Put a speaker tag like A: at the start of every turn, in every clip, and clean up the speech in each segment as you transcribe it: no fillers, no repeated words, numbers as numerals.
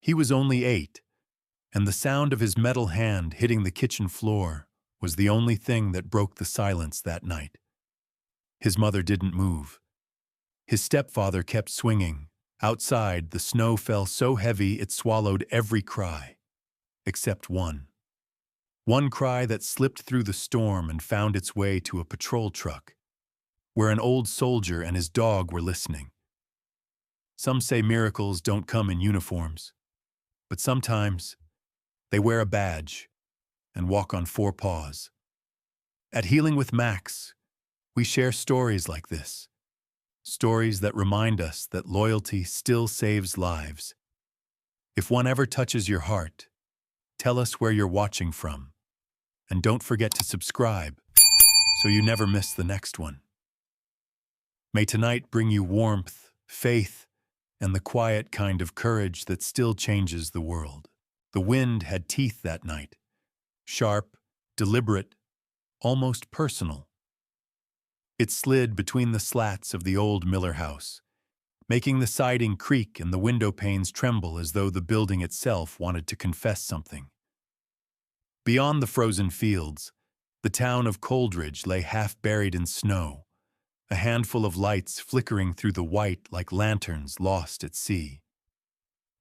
A: He was only 8, and the sound of his metal hand hitting the kitchen floor was the only thing that broke the silence that night. His mother didn't move. His stepfather kept swinging. Outside, the snow fell so heavy it swallowed every cry, except one. One cry that slipped through the storm and found its way to a patrol truck, where an old soldier and his dog were listening. Some say miracles don't come in uniforms, but sometimes they wear a badge and walk on 4 paws. At Healing with Max, we share stories like this, stories that remind us that loyalty still saves lives. If one ever touches your heart, tell us where you're watching from, and don't forget to subscribe so you never miss the next one. May tonight bring you warmth, faith, and the quiet kind of courage that still changes the world. The wind had teeth that night, sharp, deliberate, almost personal. It slid between the slats of the old Miller house, making the siding creak and the window panes tremble as though the building itself wanted to confess something. Beyond the frozen fields, the town of Coldridge lay half buried in snow, a handful of lights flickering through the white like lanterns lost at sea.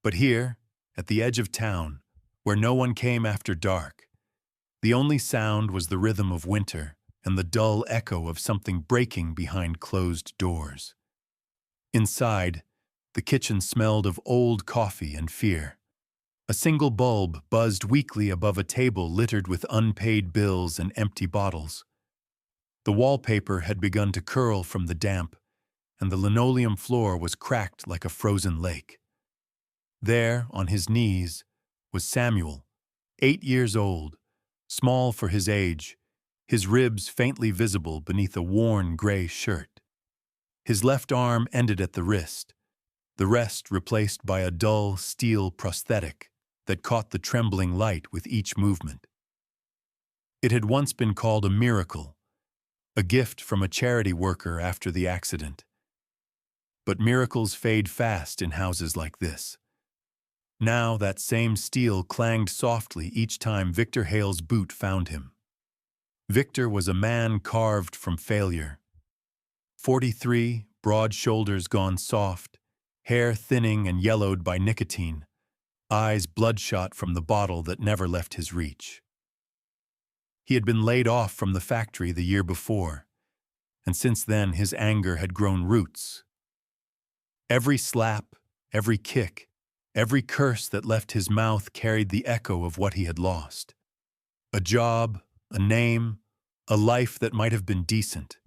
A: But here, at the edge of town, where no one came after dark, the only sound was the rhythm of winter and the dull echo of something breaking behind closed doors. Inside, the kitchen smelled of old coffee and fear. A single bulb buzzed weakly above a table littered with unpaid bills and empty bottles. The wallpaper had begun to curl from the damp, and the linoleum floor was cracked like a frozen lake. There, on his knees, was Samuel, 8 years old, small for his age, his ribs faintly visible beneath a worn gray shirt. His left arm ended at the wrist, the rest replaced by a dull steel prosthetic that caught the trembling light with each movement. It had once been called a miracle, a gift from a charity worker after the accident. But miracles fade fast in houses like this. Now that same steel clanged softly each time Victor Hale's boot found him. Victor was a man carved from failure. 43, broad shoulders gone soft, hair thinning and yellowed by nicotine, eyes bloodshot from the bottle that never left his reach. He had been laid off from the factory the year before, and since then his anger had grown roots. Every slap, every kick, every curse that left his mouth carried the echo of what he had lost. A job, a name, a life that might have been decent.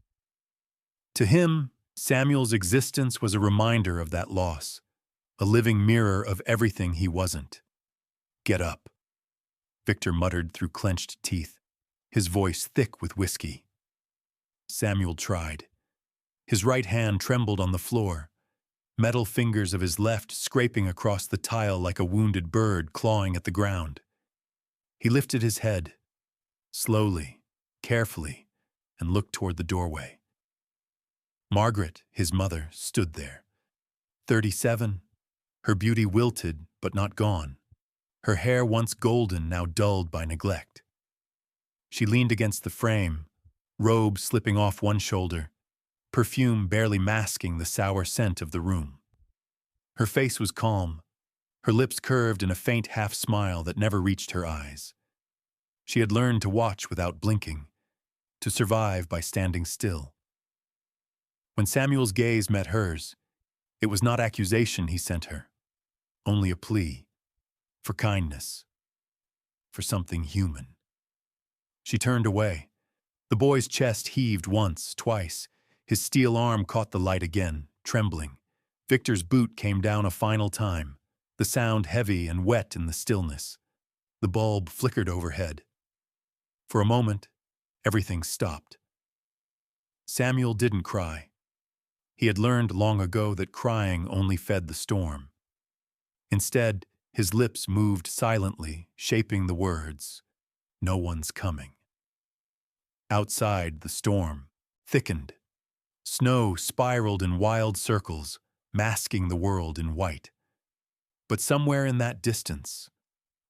A: To him, Samuel's existence was a reminder of that loss, a living mirror of everything he wasn't. "Get up," Victor muttered through clenched teeth, his voice thick with whiskey. Samuel tried. His right hand trembled on the floor, metal fingers of his left scraping across the tile like a wounded bird clawing at the ground. He lifted his head, slowly, carefully, and looked toward the doorway. Margaret, his mother, stood there. 37, her beauty wilted but not gone, her hair once golden now dulled by neglect. She leaned against the frame, robe slipping off one shoulder, perfume barely masking the sour scent of the room. Her face was calm, her lips curved in a faint half-smile that never reached her eyes. She had learned to watch without blinking, to survive by standing still. When Samuel's gaze met hers, it was not accusation he sent her, only a plea, for kindness, for something human. She turned away. The boy's chest heaved once, twice. His steel arm caught the light again, trembling. Victor's boot came down a final time, the sound heavy and wet in the stillness. The bulb flickered overhead. For a moment, everything stopped. Samuel didn't cry. He had learned long ago that crying only fed the storm. Instead, his lips moved silently, shaping the words, "No one's coming." Outside, the storm thickened. Snow spiraled in wild circles, masking the world in white. But somewhere in that distance,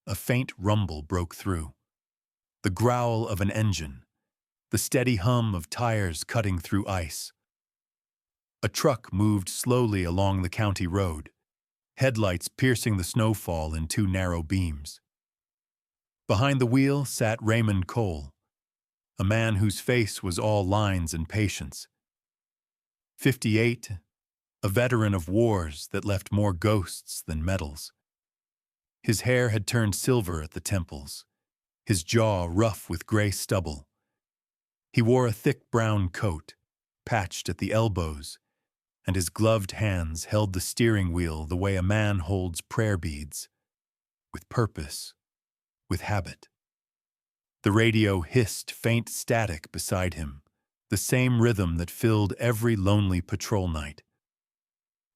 A: a faint rumble broke through. The growl of an engine, the steady hum of tires cutting through ice. A truck moved slowly along the county road, headlights piercing the snowfall in two narrow beams. Behind the wheel sat Raymond Cole, a man whose face was all lines and patience. 58, a veteran of wars that left more ghosts than medals. His hair had turned silver at the temples, his jaw rough with gray stubble. He wore a thick brown coat, patched at the elbows, and his gloved hands held the steering wheel the way a man holds prayer beads, with purpose, with habit. The radio hissed faint static beside him, the same rhythm that filled every lonely patrol night.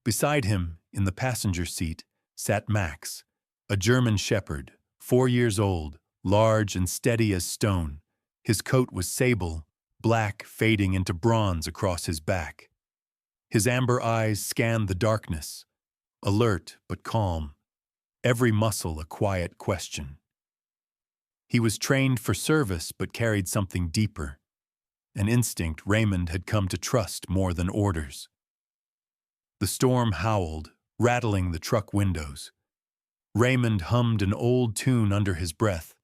A: Beside him, in the passenger seat, sat Max, a German shepherd, 4 years old, large and steady as stone. His coat was sable, black fading into bronze across his back. His amber eyes scanned the darkness, alert but calm, every muscle a quiet question. He was trained for service but carried something deeper, an instinct Raymond had come to trust more than orders. The storm howled, rattling the truck windows. Raymond hummed an old tune under his breath,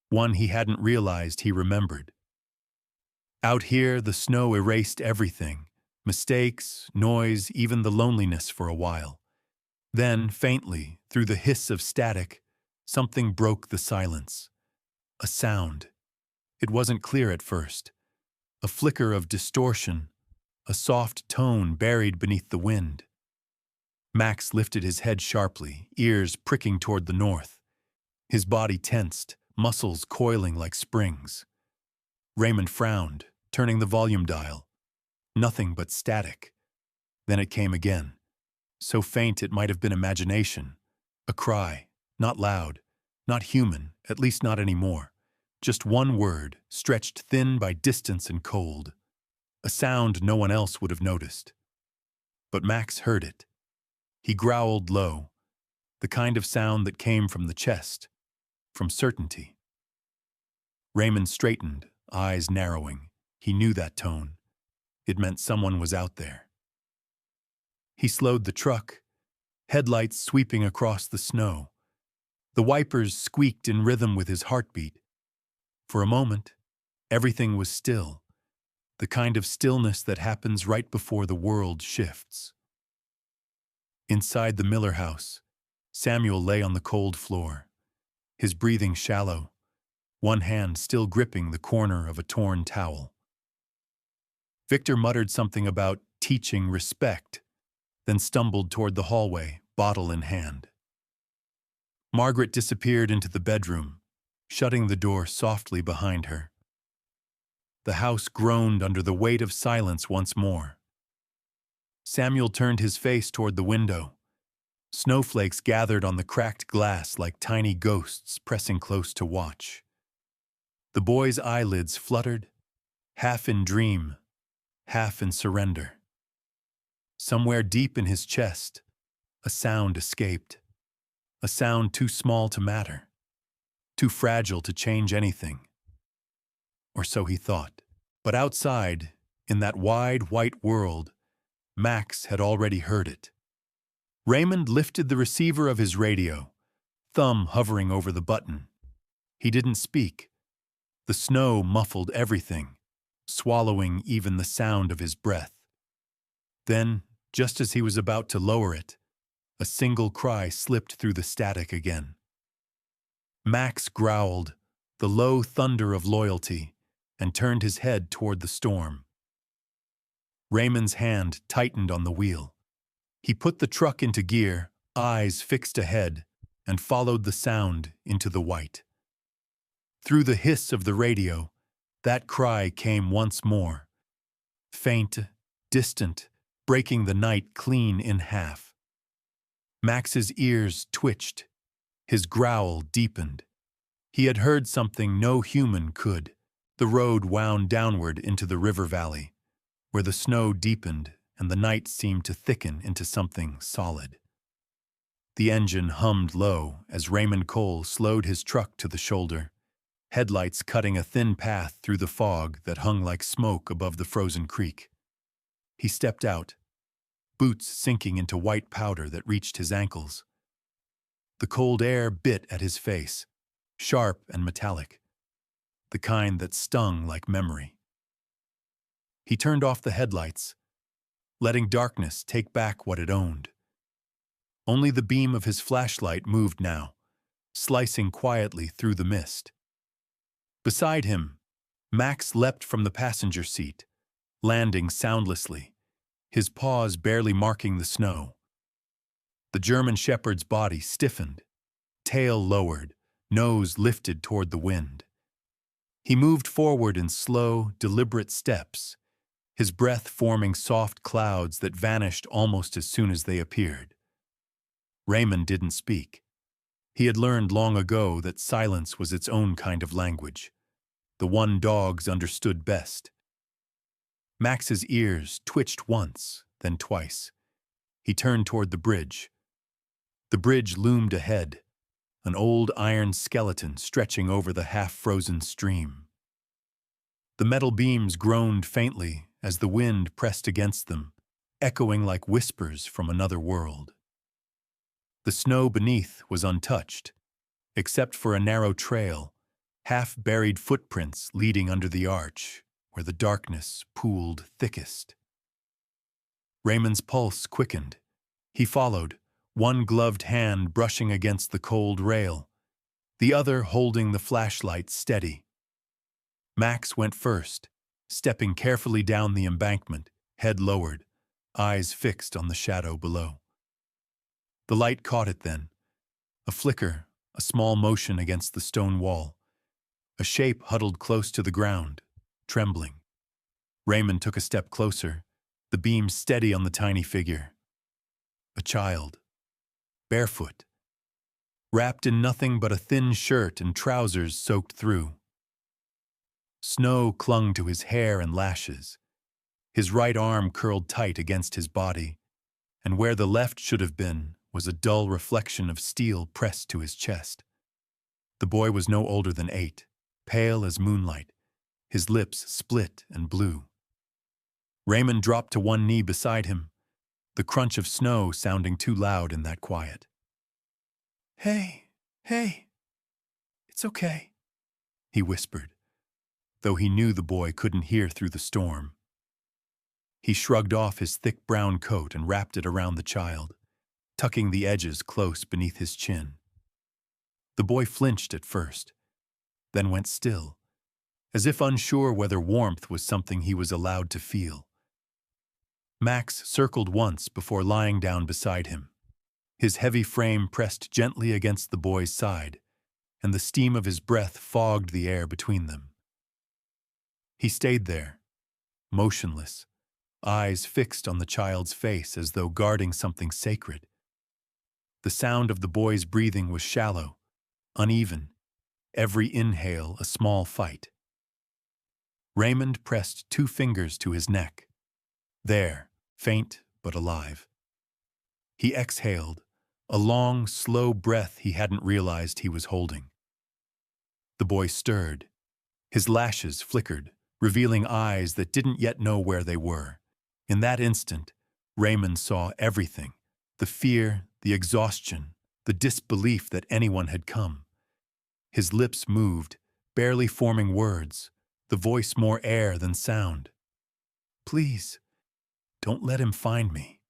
A: one he hadn't realized he remembered. Out here, the snow erased everything, mistakes, noise, even the loneliness for a while. Then, faintly, through the hiss of static, something broke the silence. A sound. It wasn't clear at first. A flicker of distortion, a soft tone buried beneath the wind. Max lifted his head sharply, ears pricking toward the north. His body tensed, muscles coiling like springs. Raymond frowned, turning the volume dial. Nothing but static. Then it came again. So faint it might have been imagination. A cry, not loud, not human, at least not anymore. Just one word, stretched thin by distance and cold. A sound no one else would have noticed. But Max heard it. He growled low, the kind of sound that came from the chest, from certainty. Raymond straightened, eyes narrowing. He knew that tone. It meant someone was out there. He slowed the truck, headlights sweeping across the snow. The wipers squeaked in rhythm with his heartbeat. For a moment, everything was still, the kind of stillness that happens right before the world shifts. Inside the Miller house, Samuel lay on the cold floor, his breathing shallow, one hand still gripping the corner of a torn towel. Victor muttered something about teaching respect, then stumbled toward the hallway, bottle in hand. Margaret disappeared into the bedroom, shutting the door softly behind her. The house groaned under the weight of silence once more. Samuel turned his face toward the window. Snowflakes gathered on the cracked glass like tiny ghosts pressing close to watch. The boy's eyelids fluttered, half in dream, half in surrender. Somewhere deep in his chest, a sound escaped. A sound too small to matter, too fragile to change anything. Or so he thought. But outside, in that wide white world, Max had already heard it. Raymond lifted the receiver of his radio, thumb hovering over the button. He didn't speak. The snow muffled everything, swallowing even the sound of his breath. Then, just as he was about to lower it, a single cry slipped through the static again. Max growled, the low thunder of loyalty, and turned his head toward the storm. Raymond's hand tightened on the wheel. He put the truck into gear, eyes fixed ahead, and followed the sound into the white. Through the hiss of the radio, that cry came once more. Faint, distant, breaking the night clean in half. Max's ears twitched. His growl deepened. He had heard something no human could. The road wound downward into the river valley, where the snow deepened and the night seemed to thicken into something solid. The engine hummed low as Raymond Cole slowed his truck to the shoulder, headlights cutting a thin path through the fog that hung like smoke above the frozen creek. He stepped out, boots sinking into white powder that reached his ankles. The cold air bit at his face, sharp and metallic, the kind that stung like memory. He turned off the headlights, letting darkness take back what it owned. Only the beam of his flashlight moved now, slicing quietly through the mist. Beside him, Max leapt from the passenger seat, landing soundlessly, his paws barely marking the snow. The German shepherd's body stiffened, tail lowered, nose lifted toward the wind. He moved forward in slow, deliberate steps, his breath forming soft clouds that vanished almost as soon as they appeared. Raymond didn't speak. He had learned long ago that silence was its own kind of language, the one dogs understood best. Max's ears twitched once, then twice. He turned toward the bridge. The bridge loomed ahead, an old iron skeleton stretching over the half-frozen stream. The metal beams groaned faintly as the wind pressed against them, echoing like whispers from another world. The snow beneath was untouched, except for a narrow trail, half-buried footprints leading under the arch, where the darkness pooled thickest. Raymond's pulse quickened. He followed, one gloved hand brushing against the cold rail, the other holding the flashlight steady. Max went first, stepping carefully down the embankment, head lowered, eyes fixed on the shadow below. The light caught it then, a flicker, a small motion against the stone wall, a shape huddled close to the ground, trembling. Raymond took a step closer, the beam steady on the tiny figure. A child, barefoot, wrapped in nothing but a thin shirt and trousers soaked through. Snow clung to his hair and lashes. His right arm curled tight against his body, and where the left should have been was a dull reflection of steel pressed to his chest. The boy was no older than 8, pale as moonlight, his lips split and blue. Raymond dropped to one knee beside him, the crunch of snow sounding too loud in that quiet. "Hey, it's okay," he whispered, though he knew the boy couldn't hear through the storm. He shrugged off his thick brown coat and wrapped it around the child, tucking the edges close beneath his chin. The boy flinched at first, then went still, as if unsure whether warmth was something he was allowed to feel. Max circled once before lying down beside him, his heavy frame pressed gently against the boy's side, and the steam of his breath fogged the air between them. He stayed there, motionless, eyes fixed on the child's face as though guarding something sacred. The sound of the boy's breathing was shallow, uneven, every inhale a small fight. Raymond pressed 2 fingers to his neck. There, faint but alive. He exhaled, a long, slow breath he hadn't realized he was holding. The boy stirred. His lashes flickered, revealing eyes that didn't yet know where they were. In that instant, Raymond saw everything, the fear, the exhaustion, the disbelief that anyone had come. His lips moved, barely forming words, the voice more air than sound. "Please, don't let him find me."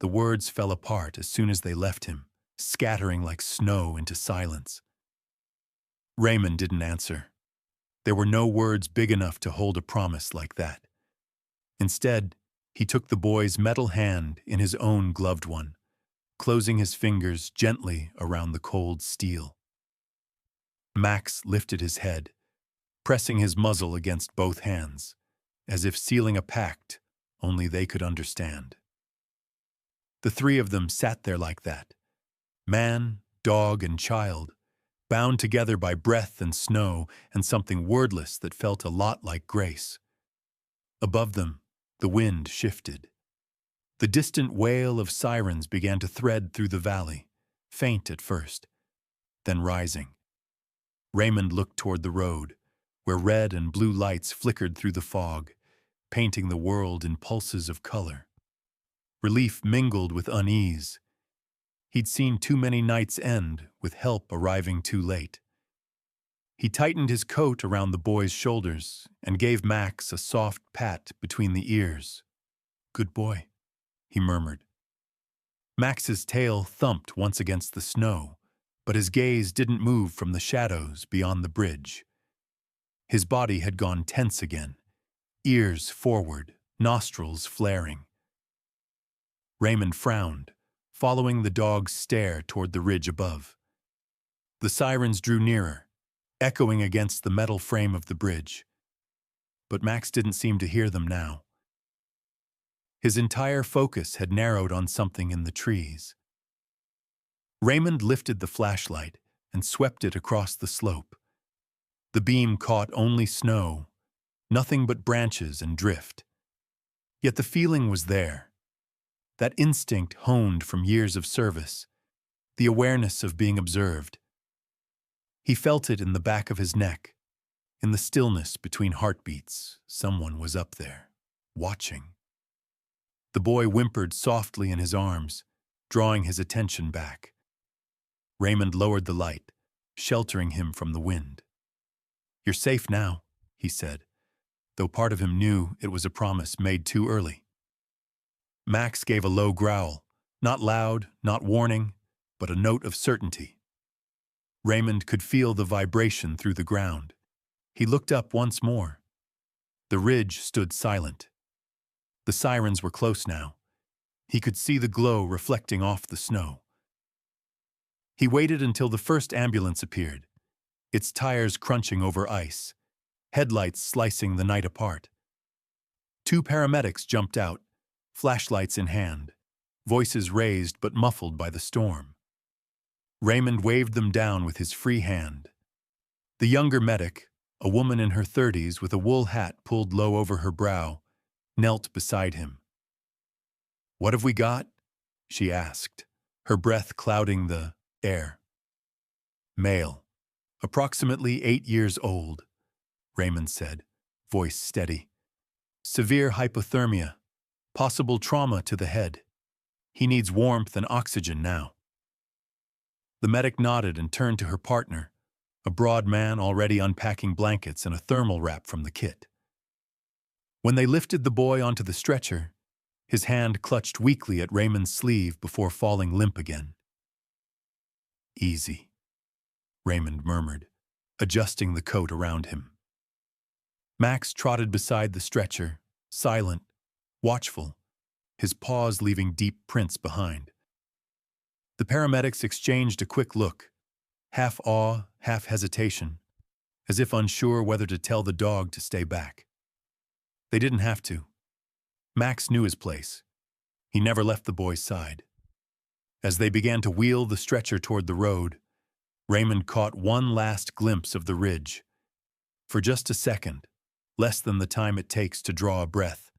A: The words fell apart as soon as they left him, scattering like snow into silence. Raymond didn't answer. There were no words big enough to hold a promise like that. Instead, he took the boy's metal hand in his own gloved one, closing his fingers gently around the cold steel. Max lifted his head, pressing his muzzle against both hands, as if sealing a pact only they could understand. The 3 of them sat there like that, man, dog, and child, bound together by breath and snow and something wordless that felt a lot like grace. Above them, the wind shifted. The distant wail of sirens began to thread through the valley, faint at first, then rising. Raymond looked toward the road, where red and blue lights flickered through the fog, painting the world in pulses of color. Relief mingled with unease. He'd seen too many nights end with help arriving too late. He tightened his coat around the boy's shoulders and gave Max a soft pat between the ears. "Good boy," he murmured. Max's tail thumped once against the snow, but his gaze didn't move from the shadows beyond the bridge. His body had gone tense again, ears forward, nostrils flaring. Raymond frowned, following the dog's stare toward the ridge above. The sirens drew nearer, echoing against the metal frame of the bridge. But Max didn't seem to hear them now. His entire focus had narrowed on something in the trees. Raymond lifted the flashlight and swept it across the slope. The beam caught only snow, nothing but branches and drift. Yet the feeling was there. That instinct honed from years of service, the awareness of being observed. He felt it in the back of his neck, in the stillness between heartbeats. Someone was up there, watching. The boy whimpered softly in his arms, drawing his attention back. Raymond lowered the light, sheltering him from the wind. "You're safe now," he said, though part of him knew it was a promise made too early. Max gave a low growl, not loud, not warning, but a note of certainty. Raymond could feel the vibration through the ground. He looked up once more. The ridge stood silent. The sirens were close now. He could see the glow reflecting off the snow. He waited until the first ambulance appeared, its tires crunching over ice, headlights slicing the night apart. 2 paramedics jumped out, flashlights in hand, voices raised but muffled by the storm. Raymond waved them down with his free hand. The younger medic, a woman in her 30s with a wool hat pulled low over her brow, knelt beside him. "What have we got?" she asked, her breath clouding the air. "Male, approximately 8 years old," Raymond said, voice steady. "Severe hypothermia, possible trauma to the head. He needs warmth and oxygen now." The medic nodded and turned to her partner, a broad man already unpacking blankets and a thermal wrap from the kit. When they lifted the boy onto the stretcher, his hand clutched weakly at Raymond's sleeve before falling limp again. "Easy," Raymond murmured, adjusting the coat around him. Max trotted beside the stretcher, silent, watchful, his paws leaving deep prints behind. The paramedics exchanged a quick look, half awe, half hesitation, as if unsure whether to tell the dog to stay back. They didn't have to. Max knew his place. He never left the boy's side. As they began to wheel the stretcher toward the road, Raymond caught one last glimpse of the ridge. For just a second, less than the time it takes to draw a breath,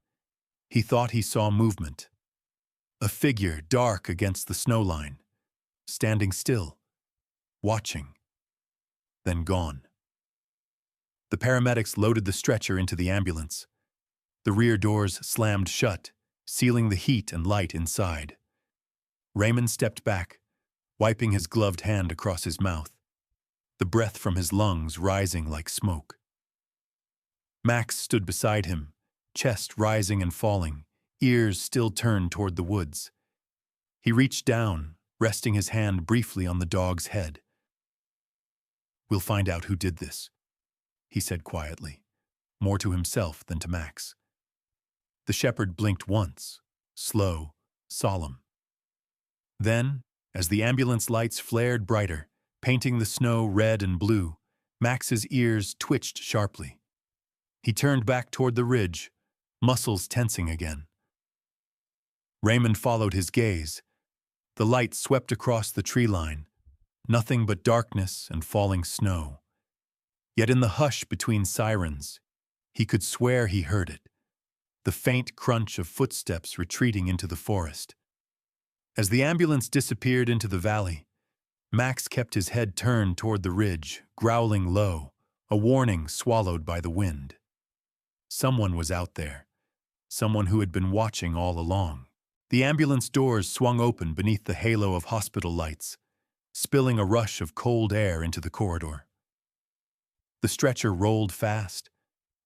A: he thought he saw movement. A figure dark against the snow line, standing still, watching, then gone. The paramedics loaded the stretcher into the ambulance. The rear doors slammed shut, sealing the heat and light inside. Raymond stepped back, wiping his gloved hand across his mouth, the breath from his lungs rising like smoke. Max stood beside him, chest rising and falling, ears still turned toward the woods. He reached down, resting his hand briefly on the dog's head. "We'll find out who did this," he said quietly, more to himself than to Max. The shepherd blinked once, slow, solemn. Then, as the ambulance lights flared brighter, painting the snow red and blue, Max's ears twitched sharply. He turned back toward the ridge, muscles tensing again. Raymond followed his gaze. The light swept across the tree line, nothing but darkness and falling snow. Yet in the hush between sirens, he could swear he heard it. the faint crunch of footsteps retreating into the forest. As the ambulance disappeared into the valley, Max kept his head turned toward the ridge, growling low, a warning swallowed by the wind. Someone was out there, someone who had been watching all along. The ambulance doors swung open beneath the halo of hospital lights, spilling a rush of cold air into the corridor. The stretcher rolled fast,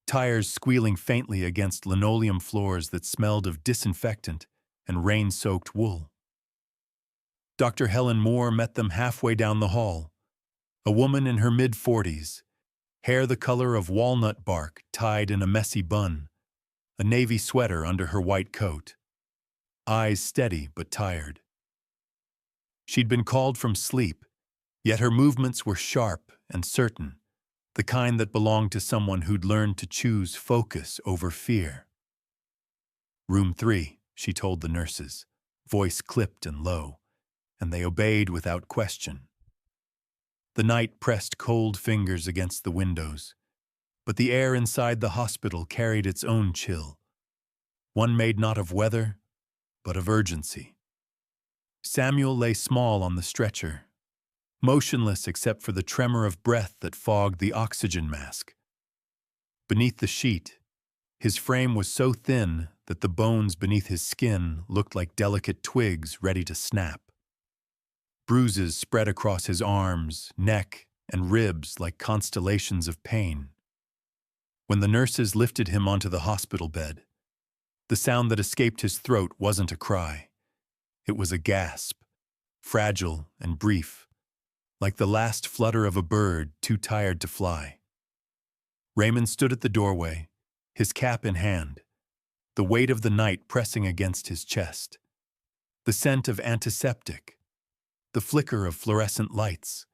A: tires squealing faintly against linoleum floors that smelled of disinfectant and rain-soaked wool. Dr. Helen Moore met them halfway down the hall, a woman in her mid-40s, hair the color of walnut bark tied in a messy bun, a navy sweater under her white coat, eyes steady but tired. She'd been called from sleep, yet her movements were sharp and certain, the kind that belonged to someone who'd learned to choose focus over fear. "Room 3, she told the nurses, voice clipped and low, and they obeyed without question. The night pressed cold fingers against the windows, but the air inside the hospital carried its own chill, one made not of weather, but of urgency. Samuel lay small on the stretcher, motionless except for the tremor of breath that fogged the oxygen mask. Beneath the sheet, his frame was so thin that the bones beneath his skin looked like delicate twigs ready to snap. Bruises spread across his arms, neck, and ribs like constellations of pain. When the nurses lifted him onto the hospital bed, the sound that escaped his throat wasn't a cry. It was a gasp, fragile and brief, like the last flutter of a bird too tired to fly. Raymond stood at the doorway, his cap in hand, the weight of the night pressing against his chest, the scent of antiseptic, the flicker of fluorescent lights,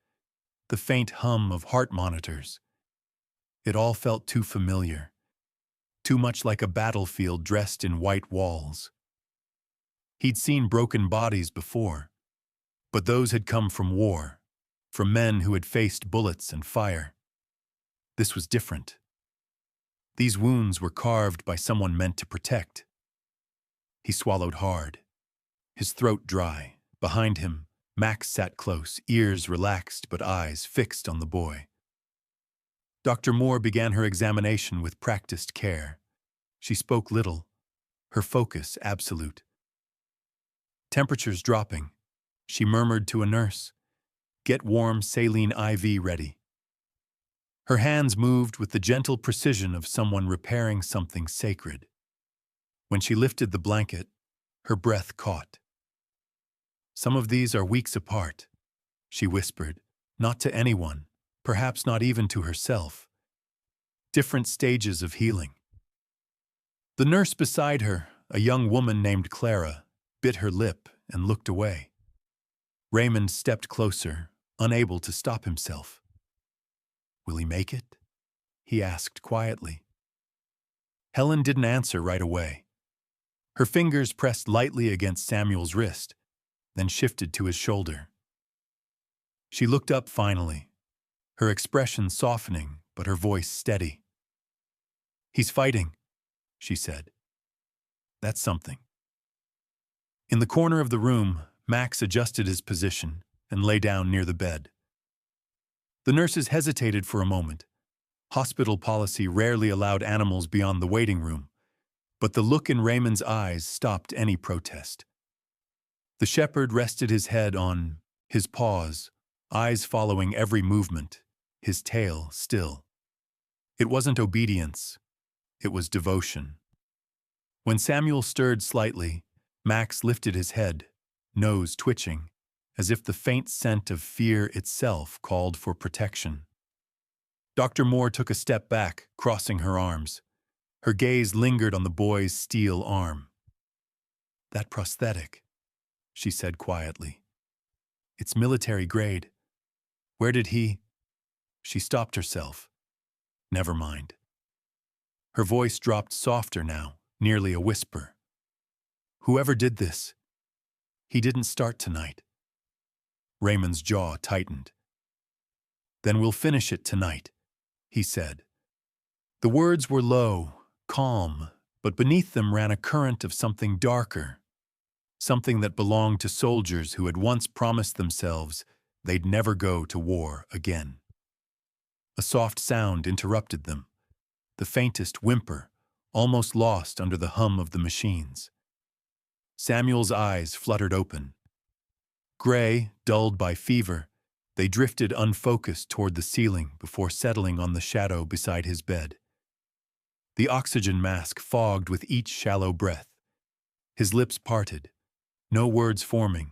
A: the faint hum of heart monitors. It all felt too familiar, too much like a battlefield dressed in white walls. He'd seen broken bodies before, but those had come from war, from men who had faced bullets and fire. This was different. These wounds were carved by someone meant to protect. He swallowed hard, his throat dry. Behind him, Max sat close, ears relaxed but eyes fixed on the boy. Dr. Moore began her examination with practiced care. She spoke little, her focus absolute. "Temperature's dropping," she murmured to a nurse. "Get warm saline IV ready." Her hands moved with the gentle precision of someone repairing something sacred. When she lifted the blanket, her breath caught. "Some of these are weeks apart," she whispered, not to anyone, perhaps not even to herself. Different stages of healing. The nurse beside her, a young woman named Clara, bit her lip and looked away. Raymond stepped closer, unable to stop himself. "Will he make it?" he asked quietly. Helen didn't answer right away. Her fingers pressed lightly against Samuel's wrist, then shifted to his shoulder. She looked up finally, her expression softening but her voice steady. "He's fighting," she said. "That's something." In the corner of the room, Max adjusted his position and lay down near the bed. The nurses hesitated for a moment. Hospital policy rarely allowed animals beyond the waiting room, but the look in Raymond's eyes stopped any protest. The shepherd rested his head on his paws, eyes following every movement, his tail still. It wasn't obedience, it was devotion. When Samuel stirred slightly, Max lifted his head, nose twitching, as if the faint scent of fear itself called for protection. Dr. Moore took a step back, crossing her arms. Her gaze lingered on the boy's steel arm. "That prosthetic," she said quietly. "It's military grade. Where did he—" She stopped herself. Never mind. Her voice dropped softer now, nearly a whisper. "Whoever did this, he didn't start tonight." Raymond's jaw tightened. "Then we'll finish it tonight," he said. The words were low, calm, but beneath them ran a current of something darker, something that belonged to soldiers who had once promised themselves they'd never go to war again. A soft sound interrupted them, the faintest whimper, almost lost under the hum of the machines. Samuel's eyes fluttered open. Gray, dulled by fever, they drifted unfocused toward the ceiling before settling on the shadow beside his bed. The oxygen mask fogged with each shallow breath. His lips parted, no words forming,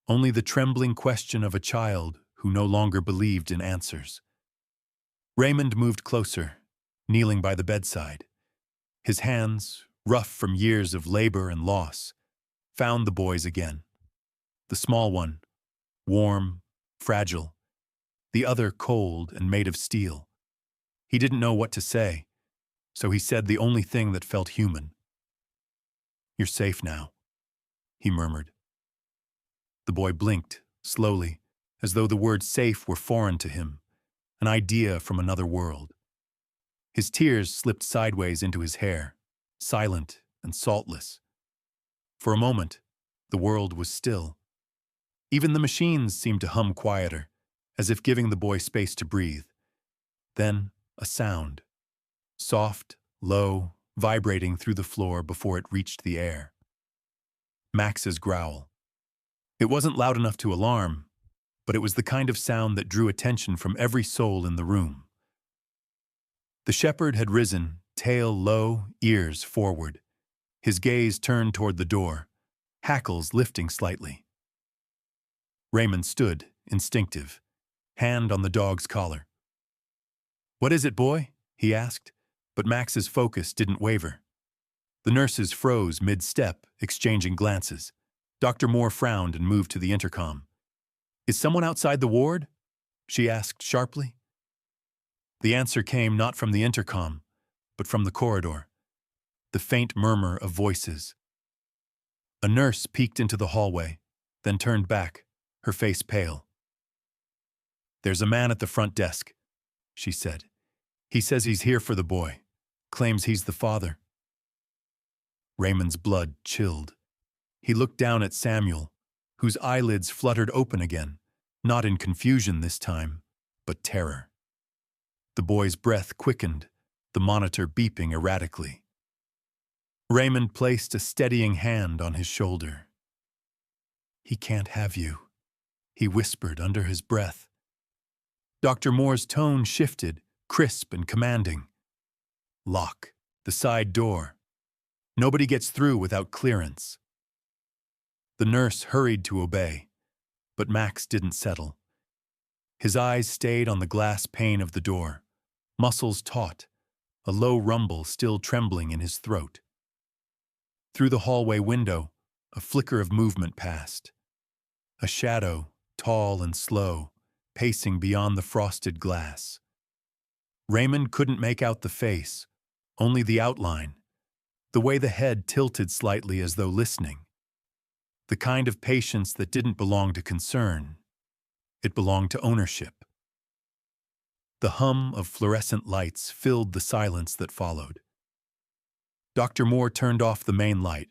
A: only the trembling question of a child who no longer believed in answers. Raymond moved closer, kneeling by the bedside. His hands, rough from years of labor and loss, found the boy's again. The small one, warm, fragile, the other cold and made of steel. He didn't know what to say, so he said the only thing that felt human. "You're safe now," he murmured. The boy blinked, slowly, as though the word safe were foreign to him, an idea from another world. His tears slipped sideways into his hair, silent and saltless. For a moment, the world was still. Even the machines seemed to hum quieter, as if giving the boy space to breathe. Then, a sound. Soft, low, vibrating through the floor before it reached the air. Max's growl. It wasn't loud enough to alarm, but it was the kind of sound that drew attention from every soul in the room. The shepherd had risen, tail low, ears forward. His gaze turned toward the door, hackles lifting slightly. Raymond stood, instinctive, hand on the dog's collar. "What is it, boy?" he asked, but Max's focus didn't waver. The nurses froze mid-step, exchanging glances. Dr. Moore frowned and moved to the intercom. "Is someone outside the ward?" she asked sharply. The answer came not from the intercom, but from the corridor, the faint murmur of voices. A nurse peeked into the hallway, then turned back, her face pale. "There's a man at the front desk," she said. "He says he's here for the boy, claims he's the father." Raymond's blood chilled. He looked down at Samuel, whose eyelids fluttered open again, not in confusion this time, but terror. The boy's breath quickened, the monitor beeping erratically. Raymond placed a steadying hand on his shoulder. "He can't have you," he whispered under his breath. Dr. Moore's tone shifted, crisp and commanding. "Lock the side door. Nobody gets through without clearance." The nurse hurried to obey, but Max didn't settle. His eyes stayed on the glass pane of the door, muscles taut, a low rumble still trembling in his throat. Through the hallway window, a flicker of movement passed. A shadow, tall and slow, pacing beyond the frosted glass. Raymond couldn't make out the face, only the outline, the way the head tilted slightly as though listening. The kind of patience that didn't belong to concern. It belonged to ownership. The hum of fluorescent lights filled the silence that followed. Dr. Moore turned off the main light,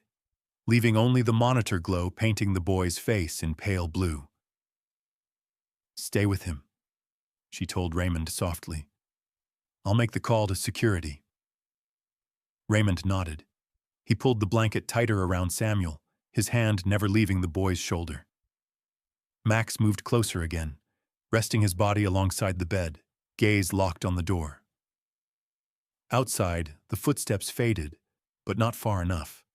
A: leaving only the monitor glow painting the boy's face in pale blue. "Stay with him," she told Raymond softly. "I'll make the call to security." Raymond nodded. He pulled the blanket tighter around Samuel, his hand never leaving the boy's shoulder. Max moved closer again, resting his body alongside the bed, gaze locked on the door. Outside, the footsteps faded, but not far enough.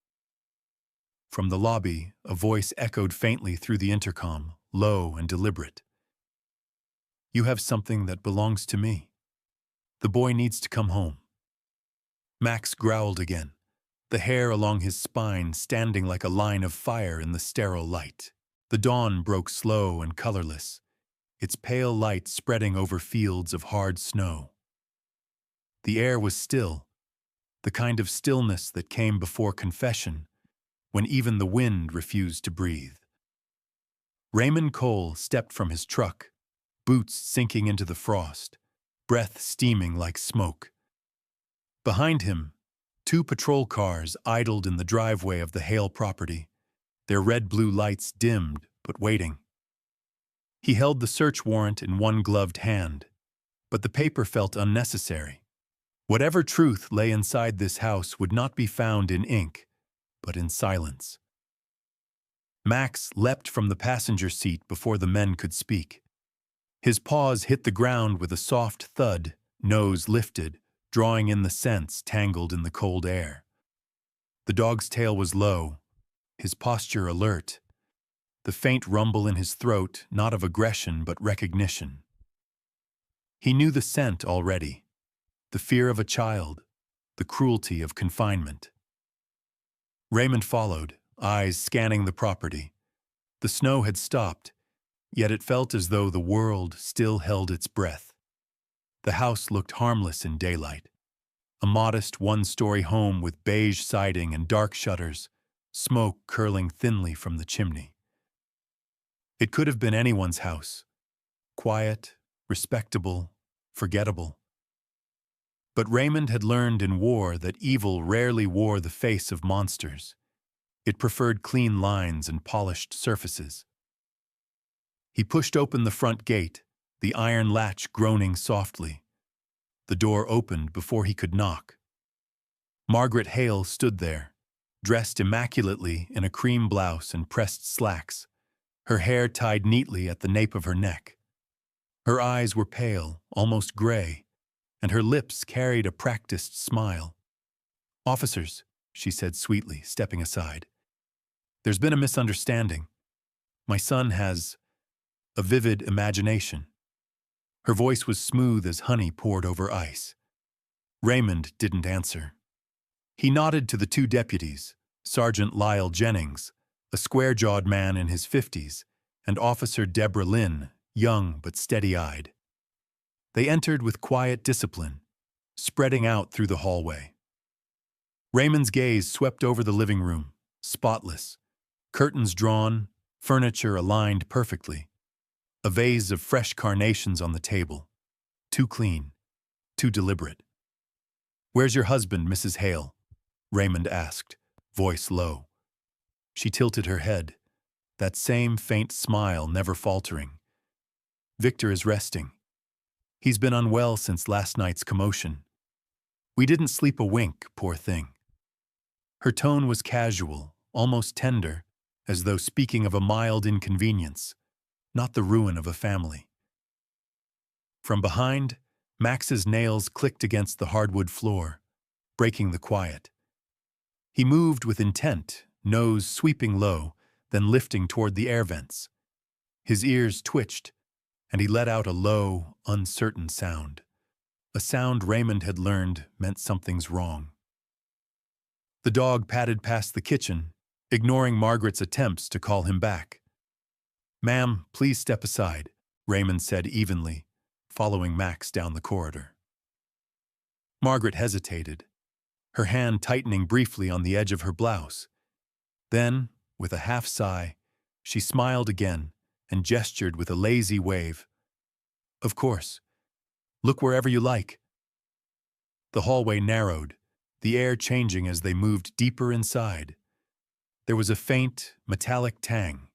A: From the lobby, a voice echoed faintly through the intercom, low and deliberate. "You have something that belongs to me. The boy needs to come home." Max growled again, the hair along his spine standing like a line of fire in the sterile light. The dawn broke slow and colorless, its pale light spreading over fields of hard snow. The air was still, the kind of stillness that came before confession, when even the wind refused to breathe. Raymond Cole stepped from his truck, boots sinking into the frost, breath steaming like smoke. Behind him, Two patrol cars idled in the driveway of the Hale property, their red-blue lights dimmed but waiting. He held the search warrant in one gloved hand, but the paper felt unnecessary. Whatever truth lay inside this house would not be found in ink, but in silence. Max leapt from the passenger seat before the men could speak. His paws hit the ground with a soft thud, nose lifted, drawing in the scents tangled in the cold air. The dog's tail was low, his posture alert, the faint rumble in his throat not of aggression but recognition. He knew the scent already, the fear of a child, the cruelty of confinement. Raymond followed, eyes scanning the property. The snow had stopped, yet it felt as though the world still held its breath. The house looked harmless in daylight. A modest one-story home with beige siding and dark shutters, smoke curling thinly from the chimney. It could have been anyone's house. Quiet, respectable, forgettable. But Raymond had learned in war that evil rarely wore the face of monsters. It preferred clean lines and polished surfaces. He pushed open the front gate, the iron latch groaning softly. The door opened before he could knock. Margaret Hale stood there, dressed immaculately in a cream blouse and pressed slacks, her hair tied neatly at the nape of her neck. Her eyes were pale, almost gray, and her lips carried a practiced smile. "Officers," she said sweetly, stepping aside. "There's been a misunderstanding. My son has a vivid imagination." Her voice was smooth as honey poured over ice. Raymond didn't answer. He nodded to the two deputies, Sergeant Lyle Jennings, a square-jawed man in his 50s, and Officer Deborah Lynn, young but steady-eyed. They entered with quiet discipline, spreading out through the hallway. Raymond's gaze swept over the living room, spotless, curtains drawn, furniture aligned perfectly. A vase of fresh carnations on the table. Too clean, too deliberate. "Where's your husband, Mrs. Hale?" Raymond asked, voice low. She tilted her head, that same faint smile never faltering. "Victor is resting. He's been unwell since last night's commotion. We didn't sleep a wink, poor thing." Her tone was casual, almost tender, as though speaking of a mild inconvenience, not the ruin of a family. From behind, Max's nails clicked against the hardwood floor, breaking the quiet. He moved with intent, nose sweeping low, then lifting toward the air vents. His ears twitched, and he let out a low, uncertain sound. A sound Raymond had learned meant something's wrong. The dog padded past the kitchen, ignoring Margaret's attempts to call him back. "Ma'am, please step aside," Raymond said evenly, following Max down the corridor. Margaret hesitated, her hand tightening briefly on the edge of her blouse. Then, with a half-sigh, she smiled again and gestured with a lazy wave. "Of course. Look wherever you like." The hallway narrowed, the air changing as they moved deeper inside. There was a faint, metallic tang,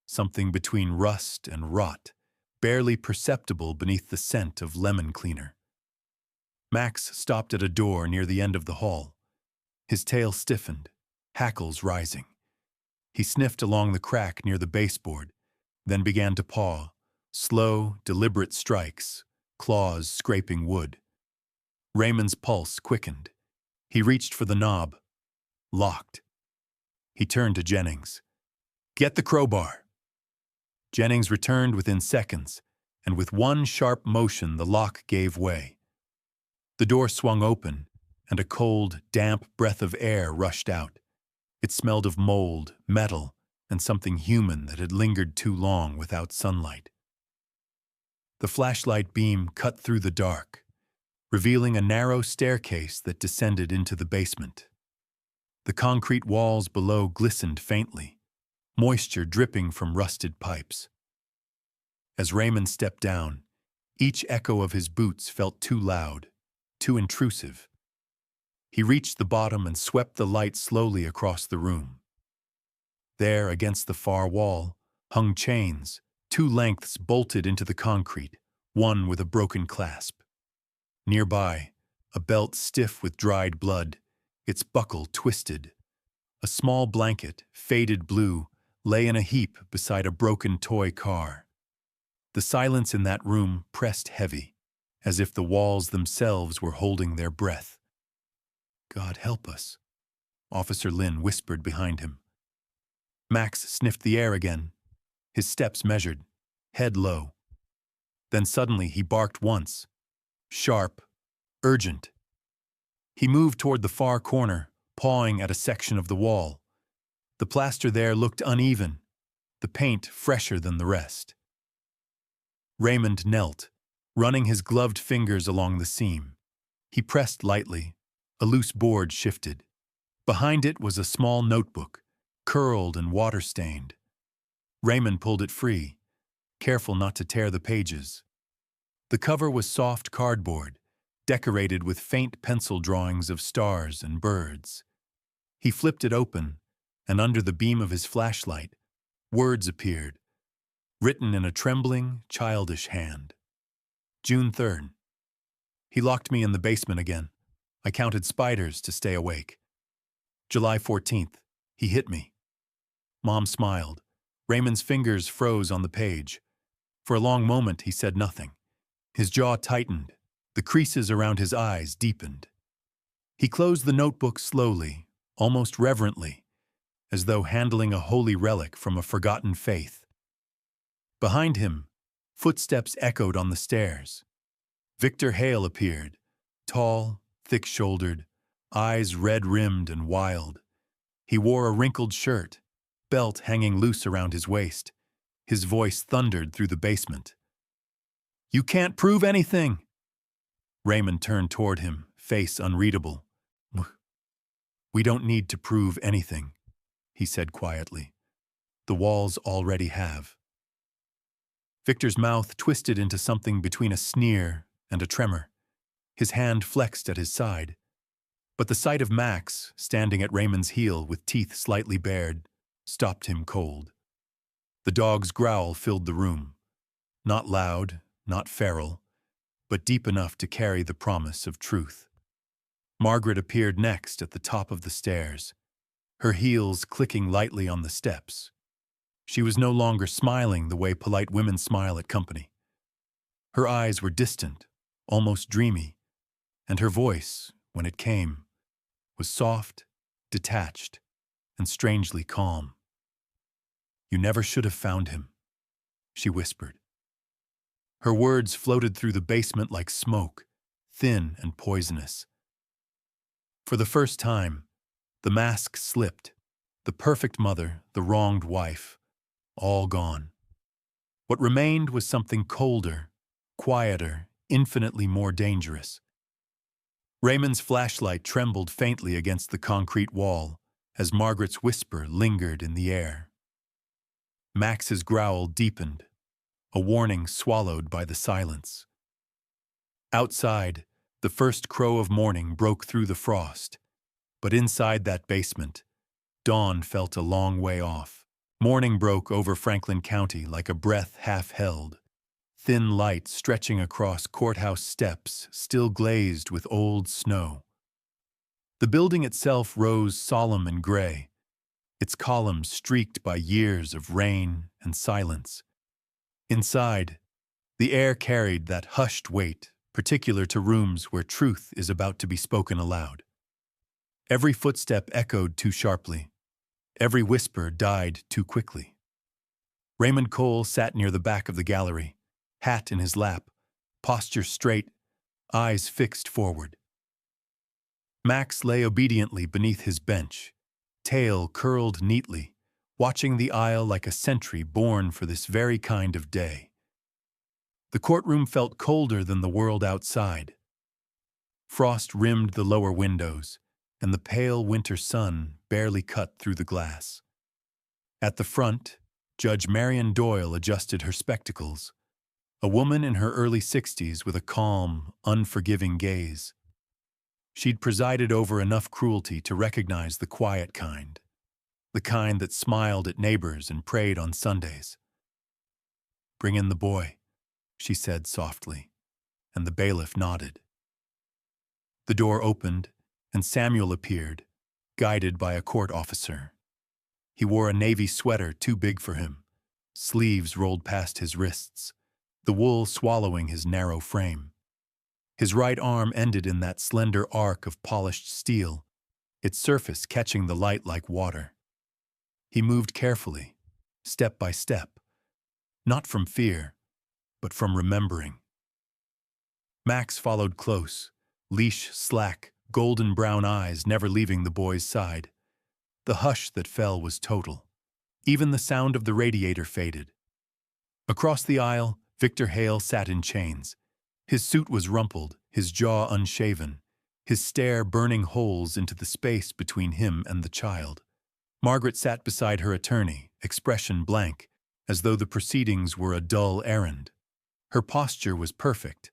A: something between rust and rot, barely perceptible beneath the scent of lemon cleaner. Max stopped at a door near the end of the hall. His tail stiffened, hackles rising. He sniffed along the crack near the baseboard, then began to paw, slow, deliberate strikes, claws scraping wood. Raymond's pulse quickened. He reached for the knob. Locked. He turned to Jennings. "Get the crowbar." Jennings returned within seconds, and with one sharp motion the lock gave way. The door swung open, and a cold, damp breath of air rushed out. It smelled of mold, metal, and something human that had lingered too long without sunlight. The flashlight beam cut through the dark, revealing a narrow staircase that descended into the basement. The concrete walls below glistened faintly, moisture dripping from rusted pipes. As Raymond stepped down, each echo of his boots felt too loud, too intrusive. He reached the bottom and swept the light slowly across the room. There, against the far wall, hung chains, two lengths bolted into the concrete, one with a broken clasp. Nearby, a belt stiff with dried blood, its buckle twisted. A small blanket, faded blue, lay in a heap beside a broken toy car. The silence in that room pressed heavy, as if the walls themselves were holding their breath. "God help us," Officer Lynn whispered behind him. Max sniffed the air again, his steps measured, head low. Then suddenly he barked once, sharp, urgent. He moved toward the far corner, pawing at a section of the wall. The plaster there looked uneven, the paint fresher than the rest. Raymond knelt, running his gloved fingers along the seam. He pressed lightly. A loose board shifted. Behind it was a small notebook, curled and water-stained. Raymond pulled it free, careful not to tear the pages. The cover was soft cardboard, decorated with faint pencil drawings of stars and birds. He flipped it open, and under the beam of his flashlight, words appeared, written in a trembling, childish hand. June 3rd. He locked me in the basement again. I counted spiders to stay awake. July 14th. He hit me. Mom smiled. Raymond's fingers froze on the page. For a long moment, he said nothing. His jaw tightened. The creases around his eyes deepened. He closed the notebook slowly, almost reverently, as though handling a holy relic from a forgotten faith. Behind him, footsteps echoed on the stairs. Victor Hale appeared, tall, thick-shouldered, eyes red-rimmed and wild. He wore a wrinkled shirt, belt hanging loose around his waist. His voice thundered through the basement. "You can't prove anything!" Raymond turned toward him, face unreadable. "We don't need to prove anything," he said quietly. "The walls already have." Victor's mouth twisted into something between a sneer and a tremor. His hand flexed at his side. But the sight of Max, standing at Raymond's heel with teeth slightly bared, stopped him cold. The dog's growl filled the room. Not loud, not feral, but deep enough to carry the promise of truth. Margaret appeared next at the top of the stairs, her heels clicking lightly on the steps. She was no longer smiling the way polite women smile at company. Her eyes were distant, almost dreamy, and her voice, when it came, was soft, detached, and strangely calm. "You never should have found him," she whispered. Her words floated through the basement like smoke, thin and poisonous. For the first time, the mask slipped, the perfect mother, the wronged wife, all gone. What remained was something colder, quieter, infinitely more dangerous. Raymond's flashlight trembled faintly against the concrete wall as Margaret's whisper lingered in the air. Max's growl deepened, a warning swallowed by the silence. Outside, the first crow of morning broke through the frost, but inside that basement, dawn felt a long way off. Morning broke over Franklin County like a breath half-held, thin light stretching across courthouse steps still glazed with old snow. The building itself rose solemn and gray, its columns streaked by years of rain and silence. Inside, the air carried that hushed weight, particular to rooms where truth is about to be spoken aloud. Every footstep echoed too sharply. Every whisper died too quickly. Raymond Cole sat near the back of the gallery, hat in his lap, posture straight, eyes fixed forward. Max lay obediently beneath his bench, tail curled neatly, watching the aisle like a sentry born for this very kind of day. The courtroom felt colder than the world outside. Frost rimmed the lower windows, and the pale winter sun barely cut through the glass. At the front, Judge Marion Doyle adjusted her spectacles, a woman in her early 60s with a calm, unforgiving gaze. She'd presided over enough cruelty to recognize the quiet kind, the kind that smiled at neighbors and prayed on Sundays. "Bring in the boy," she said softly, and the bailiff nodded. The door opened, and Samuel appeared, guided by a court officer. He wore a navy sweater too big for him. Sleeves rolled past his wrists, the wool swallowing his narrow frame. His right arm ended in that slender arc of polished steel, its surface catching the light like water. He moved carefully, step by step, not from fear, but from remembering. Max followed close, leash slack, golden brown eyes never leaving the boy's side. The hush that fell was total. Even the sound of the radiator faded. Across the aisle, Victor Hale sat in chains. His suit was rumpled, his jaw unshaven, his stare burning holes into the space between him and the child. Margaret sat beside her attorney, expression blank, as though the proceedings were a dull errand. Her posture was perfect,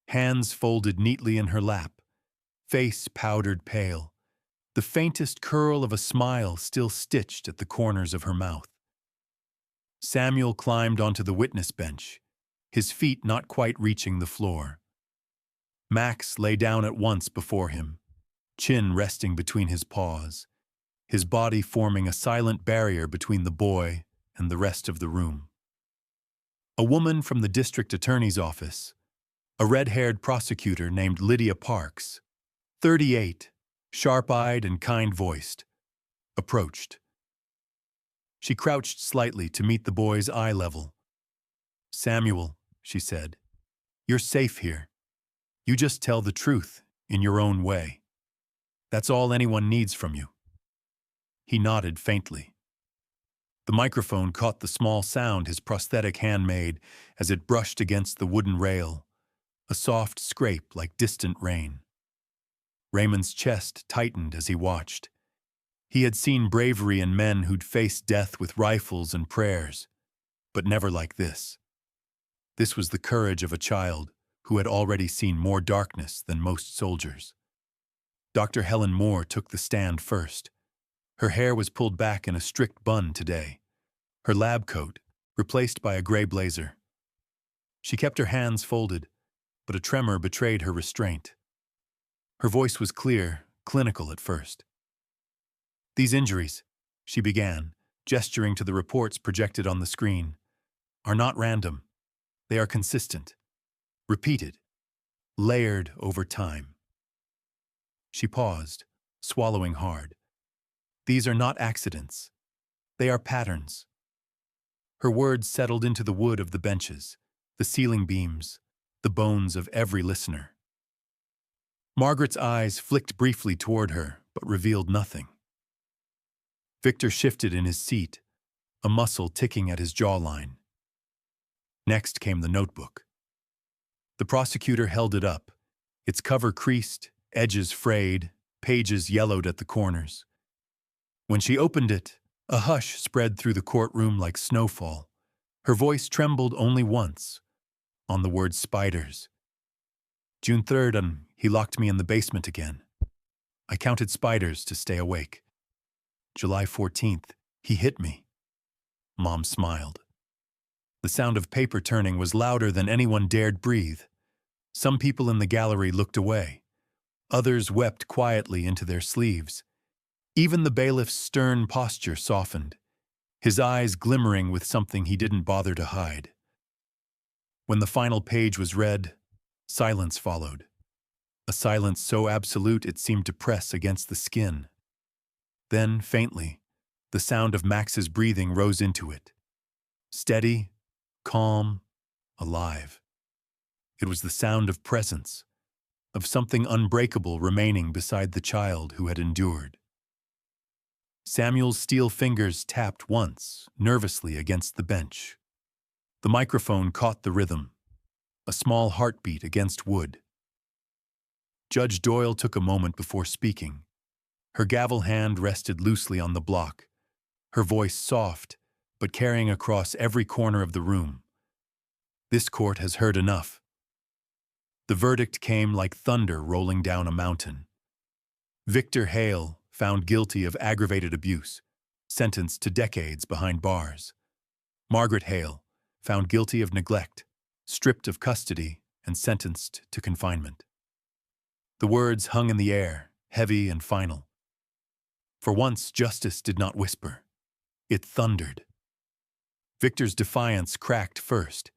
A: hands folded neatly in her lap, face powdered pale, the faintest curl of a smile still stitched at the corners of her mouth. Samuel climbed onto the witness bench, his feet not quite reaching the floor. Max lay down at once before him, chin resting between his paws, his body forming a silent barrier between the boy and the rest of the room. A woman from the district attorney's office, a red-haired prosecutor named Lydia Parks, 38, sharp-eyed and kind-voiced, approached. She crouched slightly to meet the boy's eye level. "Samuel," she said, "you're safe here. You just tell the truth in your own way. That's all anyone needs from you." He nodded faintly. The microphone caught the small sound his prosthetic hand made as it brushed against the wooden rail, a soft scrape like distant rain. Raymond's chest tightened as he watched. He had seen bravery in men who'd faced death with rifles and prayers, but never like this. This was the courage of a child who had already seen more darkness than most soldiers. Dr. Helen Moore took the stand first. Her hair was pulled back in a strict bun today, her lab coat replaced by a gray blazer. She kept her hands folded, but a tremor betrayed her restraint. Her voice was clear, clinical at first. "These injuries," she began, gesturing to the reports projected on the screen, "are not random. They are consistent, repeated, layered over time." She paused, swallowing hard. "These are not accidents. They are patterns." Her words settled into the wood of the benches, the ceiling beams, the bones of every listener. Margaret's eyes flicked briefly toward her, but revealed nothing. Victor shifted in his seat, a muscle ticking at his jawline. Next came the notebook. The prosecutor held it up, its cover creased, edges frayed, pages yellowed at the corners. When she opened it, a hush spread through the courtroom like snowfall. Her voice trembled only once, on the word spiders. "June 3rd, he locked me in the basement again. I counted spiders to stay awake. July 14th, he hit me." Mom smiled. The sound of paper turning was louder than anyone dared breathe. Some people in the gallery looked away. Others wept quietly into their sleeves. Even the bailiff's stern posture softened, his eyes glimmering with something he didn't bother to hide. When the final page was read, silence followed. A silence so absolute it seemed to press against the skin. Then, faintly, the sound of Max's breathing rose into it. Steady, calm, alive. It was the sound of presence, of something unbreakable remaining beside the child who had endured. Samuel's steel fingers tapped once, nervously against the bench. The microphone caught the rhythm, a small heartbeat against wood. Judge Doyle took a moment before speaking. Her gavel hand rested loosely on the block, her voice soft, but carrying across every corner of the room. "This court has heard enough." The verdict came like thunder rolling down a mountain. Victor Hale, found guilty of aggravated abuse, sentenced to decades behind bars. Margaret Hale, found guilty of neglect, stripped of custody, and sentenced to confinement. The words hung in the air, heavy and final. For once, justice did not whisper. It thundered. Victor's defiance cracked first.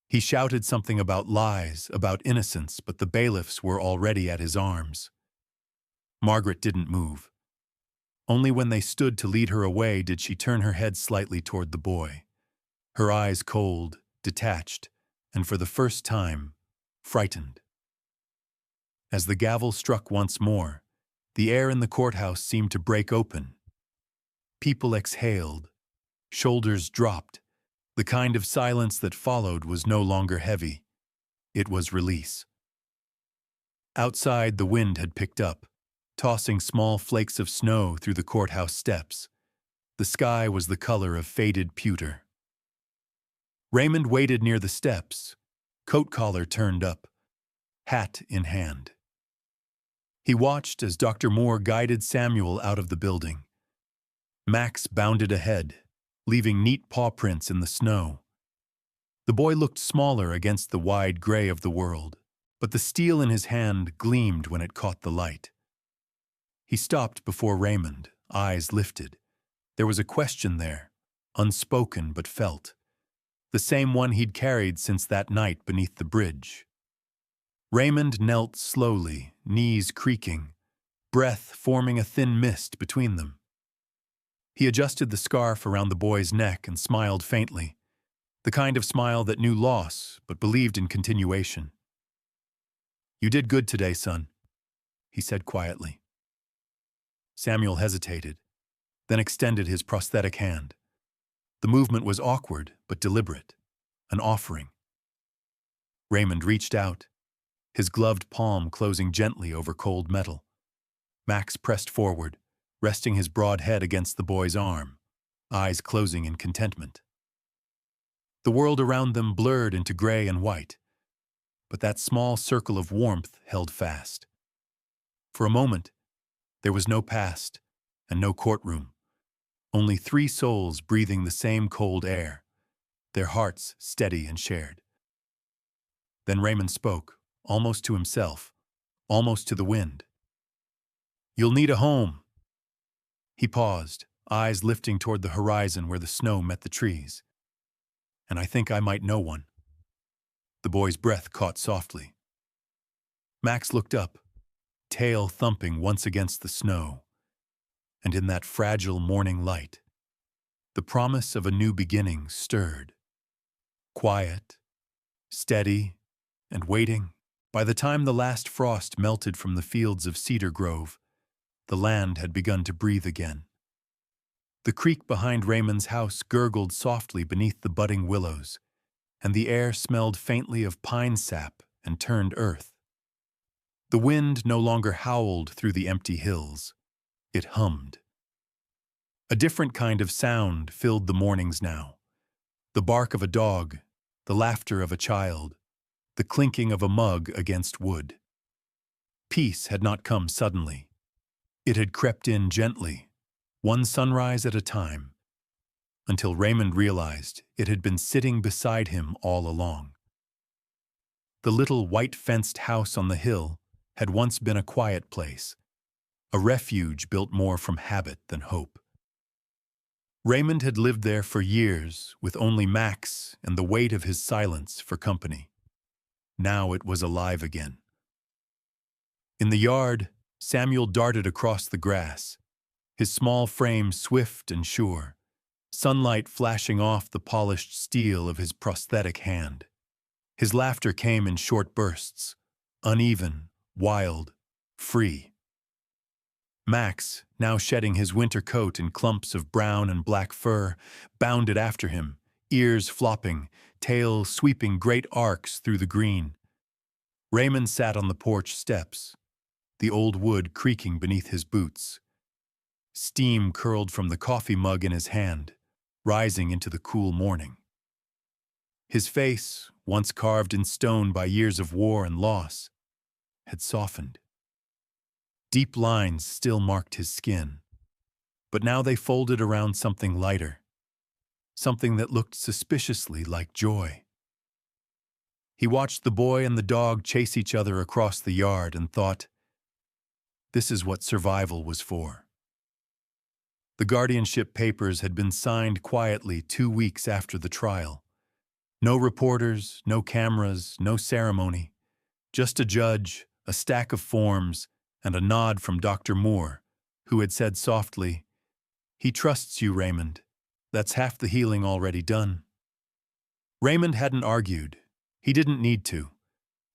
A: He shouted something about lies, about innocence, but the bailiffs were already at his arms. Margaret didn't move. Only when they stood to lead her away did she turn her head slightly toward the boy. Her eyes cold, detached, and for the first time, frightened. As the gavel struck once more, the air in the courthouse seemed to break open. People exhaled. Shoulders dropped. The kind of silence that followed was no longer heavy. It was release. Outside, the wind had picked up, tossing small flakes of snow through the courthouse steps. The sky was the color of faded pewter. Raymond waited near the steps, coat collar turned up, hat in hand. He watched as Dr. Moore guided Samuel out of the building. Max bounded ahead, leaving neat paw prints in the snow. The boy looked smaller against the wide gray of the world, but the steel in his hand gleamed when it caught the light. He stopped before Raymond, eyes lifted. There was a question there, unspoken but felt, the same one he'd carried since that night beneath the bridge. Raymond knelt slowly, knees creaking, breath forming a thin mist between them. He adjusted the scarf around the boy's neck and smiled faintly, the kind of smile that knew loss but believed in continuation. "You did good today, son," he said quietly. Samuel hesitated, then extended his prosthetic hand. The movement was awkward but deliberate, an offering. Raymond reached out, his gloved palm closing gently over cold metal. Max pressed forward, resting his broad head against the boy's arm, eyes closing in contentment. The world around them blurred into gray and white, but that small circle of warmth held fast. For a moment, there was no past and no courtroom, only three souls breathing the same cold air, their hearts steady and shared. Then Raymond spoke, almost to himself, almost to the wind. "You'll need a home." He paused, eyes lifting toward the horizon where the snow met the trees. "And I think I might know one." The boy's breath caught softly. Max looked up, tail thumping once against the snow. And in that fragile morning light, the promise of a new beginning stirred. Quiet, steady, and waiting. By the time the last frost melted from the fields of Cedar Grove, the land had begun to breathe again. The creek behind Raymond's house gurgled softly beneath the budding willows, and the air smelled faintly of pine sap and turned earth. The wind no longer howled through the empty hills. It hummed. A different kind of sound filled the mornings now. The bark of a dog, the laughter of a child, the clinking of a mug against wood. Peace had not come suddenly. It had crept in gently, one sunrise at a time, until Raymond realized it had been sitting beside him all along. The little white-fenced house on the hill had once been a quiet place, a refuge built more from habit than hope. Raymond had lived there for years, with only Max and the weight of his silence for company. Now it was alive again. In the yard, Samuel darted across the grass, his small frame swift and sure, sunlight flashing off the polished steel of his prosthetic hand. His laughter came in short bursts, uneven, wild, free. Max, now shedding his winter coat in clumps of brown and black fur, bounded after him, ears flopping, tail sweeping great arcs through the green. Raymond sat on the porch steps, the old wood creaking beneath his boots. Steam curled from the coffee mug in his hand, rising into the cool morning. His face, once carved in stone by years of war and loss, had softened. Deep lines still marked his skin, but now they folded around something lighter, something that looked suspiciously like joy. He watched the boy and the dog chase each other across the yard and thought, this is what survival was for. The guardianship papers had been signed quietly 2 weeks after the trial. No reporters, no cameras, no ceremony. Just a judge, a stack of forms, and a nod from Dr. Moore, who had said softly, "He trusts you, Raymond. That's half the healing already done." Raymond hadn't argued. He didn't need to.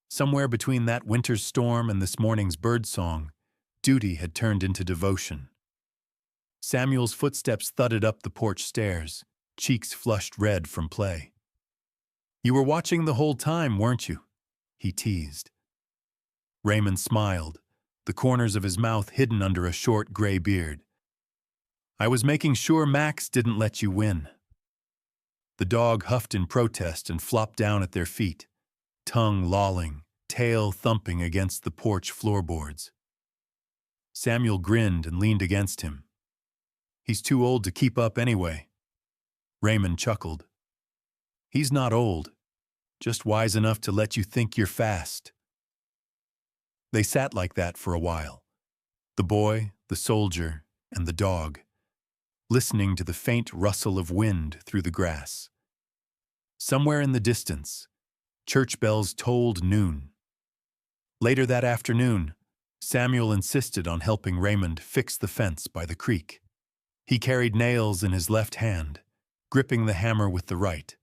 A: Somewhere between that winter's storm and this morning's birdsong, duty had turned into devotion. Samuel's footsteps thudded up the porch stairs, cheeks flushed red from play. "You were watching the whole time, weren't you?" he teased. Raymond smiled, the corners of his mouth hidden under a short gray beard. "I was making sure Max didn't let you win." The dog huffed in protest and flopped down at their feet, tongue lolling, tail thumping against the porch floorboards. Samuel grinned and leaned against him. "He's too old to keep up anyway." Raymond chuckled. "He's not old, just wise enough to let you think you're fast." They sat like that for a while, the boy, the soldier, and the dog, listening to the faint rustle of wind through the grass. Somewhere in the distance, church bells tolled noon. Later that afternoon, Samuel insisted on helping Raymond fix the fence by the creek. He carried nails in his left hand, gripping the hammer with the right,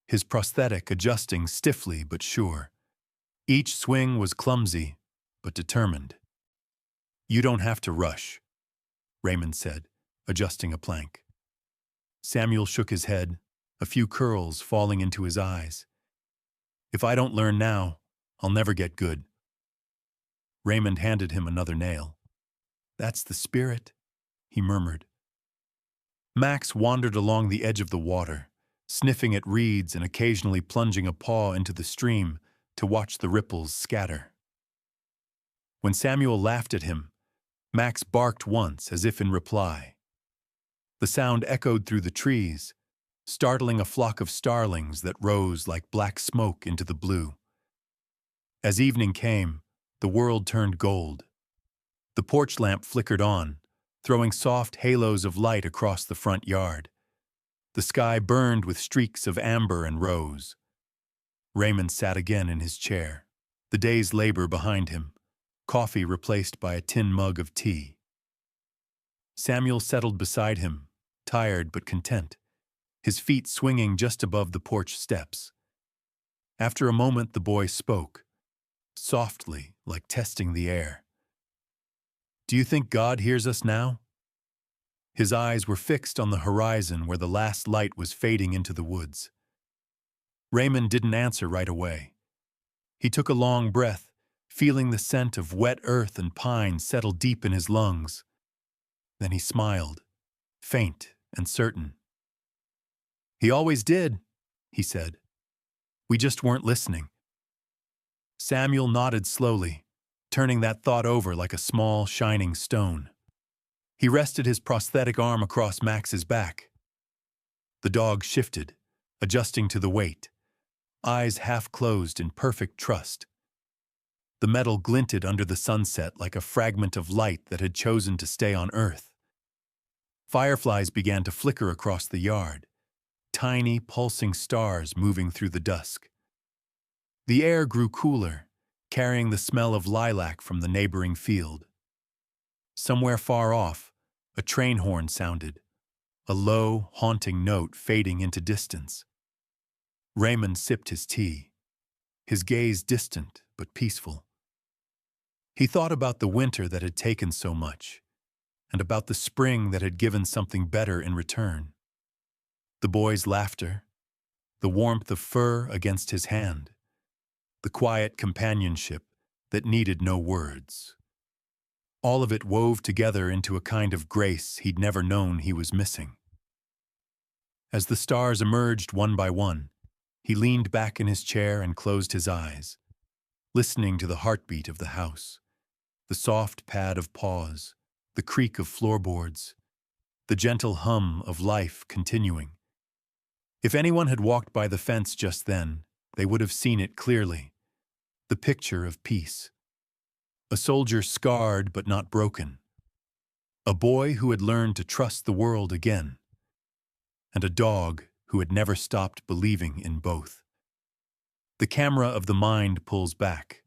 A: his prosthetic adjusting stiffly but sure. Each swing was clumsy but determined. "You don't have to rush," Raymond said, adjusting a plank. Samuel shook his head, a few curls falling into his eyes. "If I don't learn now, I'll never get good." Raymond handed him another nail. "That's the spirit," he murmured. Max wandered along the edge of the water, sniffing at reeds and occasionally plunging a paw into the stream to watch the ripples scatter. When Samuel laughed at him, Max barked once as if in reply. The sound echoed through the trees, startling a flock of starlings that rose like black smoke into the blue. As evening came, the world turned gold. The porch lamp flickered on, throwing soft halos of light across the front yard. The sky burned with streaks of amber and rose. Raymond sat again in his chair, the day's labor behind him, coffee replaced by a tin mug of tea. Samuel settled beside him, tired but content, his feet swinging just above the porch steps. After a moment, the boy spoke, softly, like testing the air. "Do you think God hears us now?" His eyes were fixed on the horizon where the last light was fading into the woods. Raymond didn't answer right away. He took a long breath, feeling the scent of wet earth and pine settle deep in his lungs. Then he smiled, faint and certain. "He always did," he said. "We just weren't listening." Samuel nodded slowly, turning that thought over like a small, shining stone. He rested his prosthetic arm across Max's back. The dog shifted, adjusting to the weight, eyes half closed in perfect trust. The metal glinted under the sunset like a fragment of light that had chosen to stay on Earth. Fireflies began to flicker across the yard, tiny, pulsing stars moving through the dusk. The air grew cooler, carrying the smell of lilac from the neighboring field. Somewhere far off, a train horn sounded, a low, haunting note fading into distance. Raymond sipped his tea, his gaze distant but peaceful. He thought about the winter that had taken so much, and about the spring that had given something better in return. The boy's laughter, the warmth of fur against his hand, the quiet companionship that needed no words. All of it wove together into a kind of grace he'd never known he was missing. As the stars emerged one by one, he leaned back in his chair and closed his eyes, listening to the heartbeat of the house, the soft pad of paws, the creak of floorboards, the gentle hum of life continuing. If anyone had walked by the fence just then, they would have seen it clearly, the picture of peace. A soldier scarred but not broken. A boy who had learned to trust the world again. And a dog who had never stopped believing in both. The camera of the mind pulls back,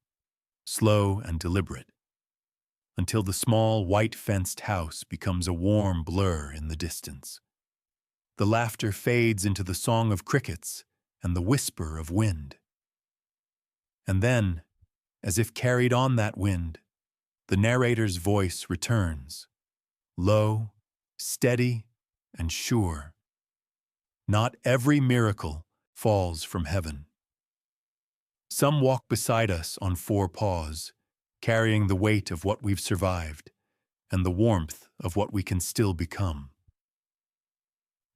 A: slow and deliberate, until the small white-fenced house becomes a warm blur in the distance. The laughter fades into the song of crickets and the whisper of wind. And then, as if carried on that wind, the narrator's voice returns, low, steady, and sure. Not every miracle falls from heaven. Some walk beside us on four paws, carrying the weight of what we've survived and the warmth of what we can still become.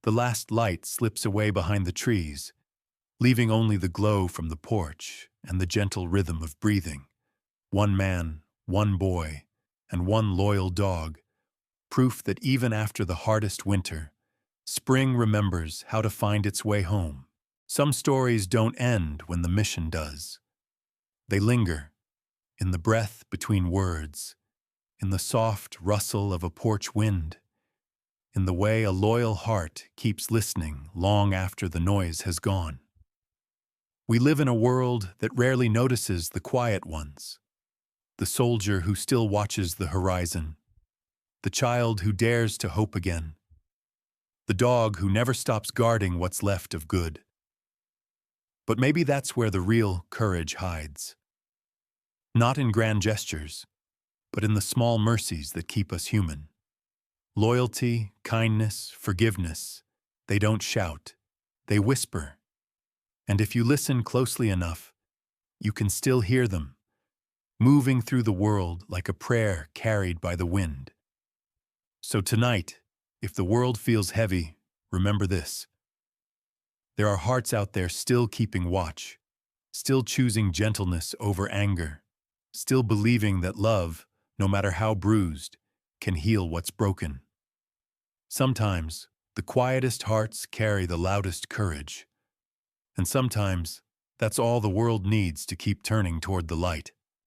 A: The last light slips away behind the trees, leaving only the glow from the porch and the gentle rhythm of breathing. One man, one boy, and one loyal dog, proof that even after the hardest winter, spring remembers how to find its way home. Some stories don't end when the mission does. They linger, in the breath between words, in the soft rustle of a porch wind, in the way a loyal heart keeps listening long after the noise has gone. We live in a world that rarely notices the quiet ones, the soldier who still watches the horizon, the child who dares to hope again, the dog who never stops guarding what's left of good. But maybe that's where the real courage hides. Not in grand gestures, but in the small mercies that keep us human. Loyalty, kindness, forgiveness, they don't shout, they whisper. And if you listen closely enough, you can still hear them, moving through the world like a prayer carried by the wind. So tonight, if the world feels heavy, remember this. There are hearts out there still keeping watch, still choosing gentleness over anger, still believing that love, no matter how bruised, can heal what's broken. Sometimes, the quietest hearts carry the loudest courage. And sometimes, that's all the world needs to keep turning toward the light.